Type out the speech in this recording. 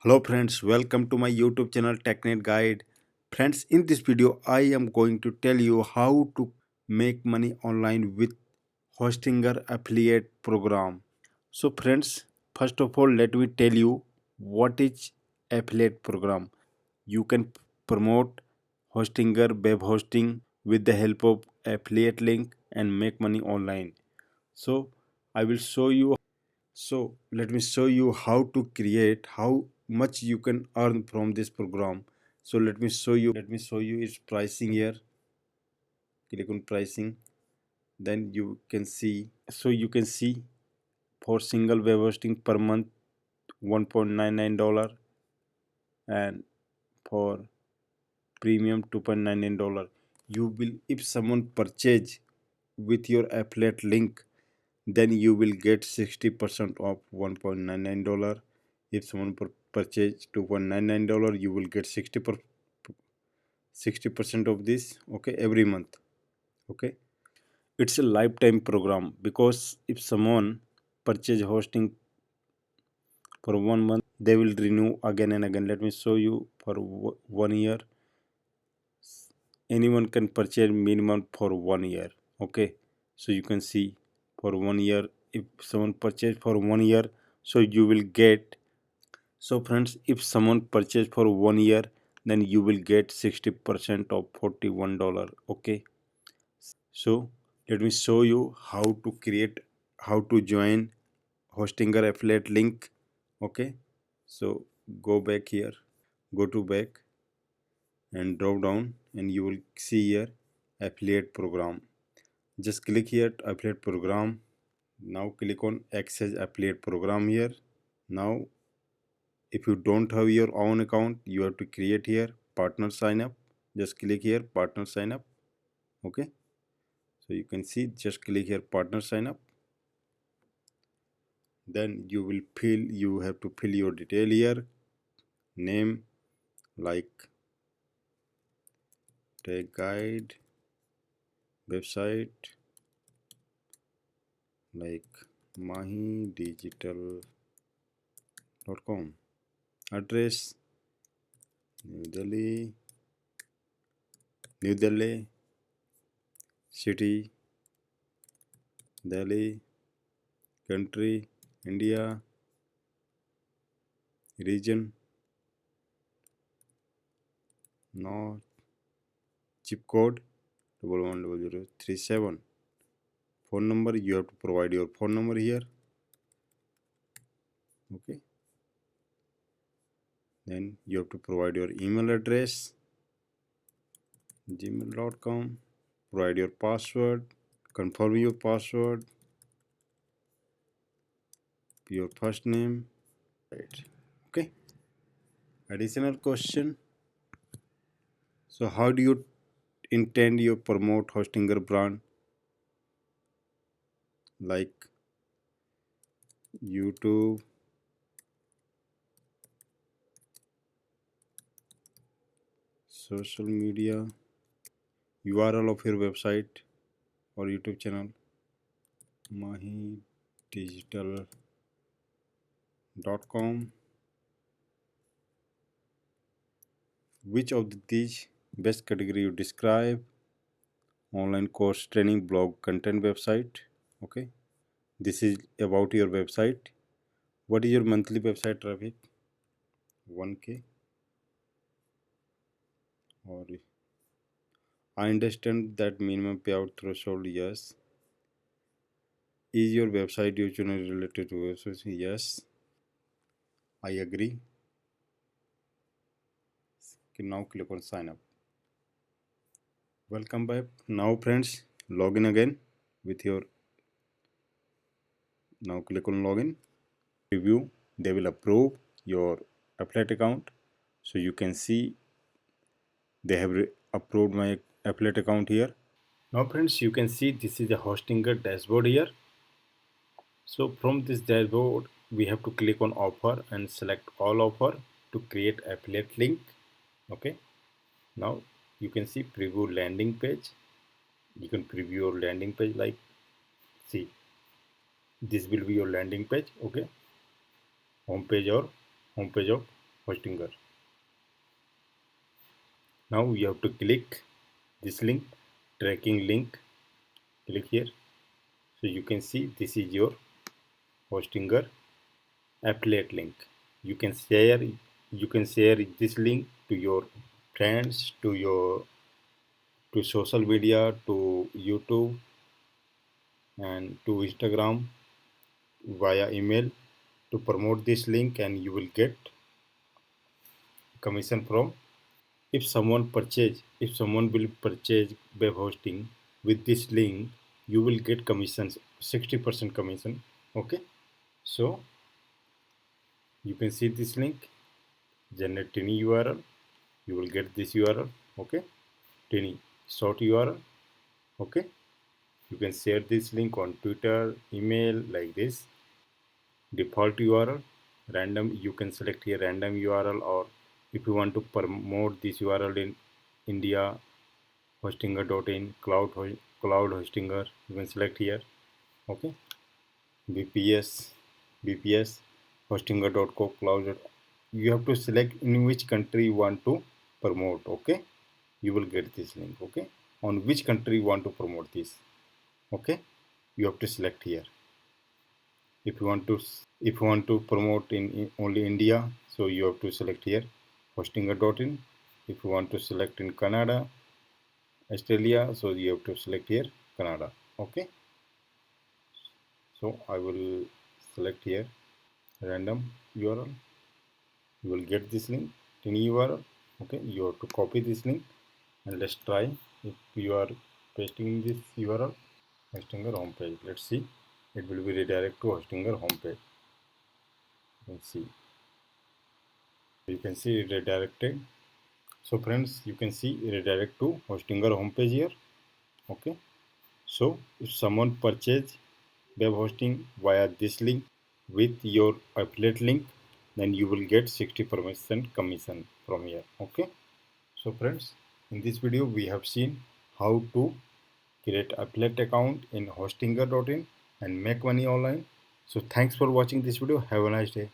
Hello friends, welcome to my YouTube channel TechNet Guide. Friends, in this video I am going to tell you how to make money online with Hostinger affiliate program. So friends, first of all let me tell you what is affiliate program. You can promote Hostinger web hosting with the help of affiliate link and make money online. So I will show you. So let me show you how to create, how much you can earn from this program. So let me show you its pricing here. Click on pricing, then you can see. So you can see for single web hosting per month $1.99, and for premium $2.99. You will, if someone purchase with your affiliate link, then you will get 60% of $1.99. If someone purchase $2.99, you will get 60% of this, okay, every month. Okay, it's a lifetime program, because if someone purchase hosting for 1 month, they will renew again and again. Let me show you for 1 year. Anyone can purchase minimum for 1 year. Okay, so you can see for 1 year, if someone purchase for 1 year, so you will get. So friends, if someone purchase for 1 year, then you will get 60% of $41. Okay, so let me show you how to create, how to join Hostinger affiliate link. Okay, so go back here, go to back and drop down, and you will see here affiliate program. Just click here affiliate program. Now click on access affiliate program here. Now if you don't have your own account, you have to create here partner sign up. Just click here partner sign up. Okay, so you can see, just click here partner sign up. Then you have to fill your detail here, name like tech guide, website like mahidigital.com, address New Delhi, New Delhi, city Delhi, country India, region North, zip code 110037. Phone number, you have to provide your phone number here. Okay, then you have to provide your email address gmail.com, provide your password, confirm your password, your first name, right? Okay, additional question. So how do you intend you promote Hostinger brand, like YouTube, social media, URL of your website or YouTube channel, mahidigital.com. Which of these best category you describe? Online course, training, blog, content, website. Okay, this is about your website. What is your monthly website traffic? 1K, or I understand that minimum payout threshold. Yes. Is your website usually related to websites? Yes, I agree. Okay, now click on sign up. Welcome back. Now friends, log in again with your. Now click on login. Review. They will approve your affiliate account. So you can see they have approved my affiliate account here. Now friends, you can see this is the Hostinger dashboard here. So from this dashboard, we have to click on offer and select all offer to create affiliate link. Okay. Now you can see preview landing page. You can preview your landing page, like, see, this will be your landing page. Okay, home page or home page of Hostinger. Now you have to click this link, tracking link. Click here. So you can see this is your Hostinger affiliate link. You can share this link to your friends, to social media, to YouTube and to Instagram via email to promote this link, and you will get commission from. If someone will purchase web hosting with this link, you will get commissions, 60% commission. Okay, so you can see this link, generate any URL, you will get this URL. Okay, any short URL. Okay, you can share this link on Twitter, email, like this. Default URL, random, you can select here random URL, or if you want to promote this URL in India, hostinger.in, cloud hostinger, you can select here. Okay, bps hostinger.co cloud. You have to select in which country you want to promote. Okay, you will get this link. Okay, on which country you want to promote this. Okay, you have to select here. If you want to promote in only India, so you have to select here hostinger.in. If you want to select in Canada, Australia, so you have to select here Canada. Okay, so I will select here random URL. You will get this link, any URL. Okay, you have to copy this link, and let's try if you are pasting this URL. Hostinger homepage, let's see, it will be redirect to Hostinger homepage. Let's see, you can see redirected. So friends, you can see redirect to Hostinger homepage here. Okay, so if someone purchase web hosting via this link with your affiliate link, then you will get 60% commission from here. Okay, so friends, in this video we have seen how to create affiliate account in hostinger.in and make money online. So thanks for watching this video. Have a nice day.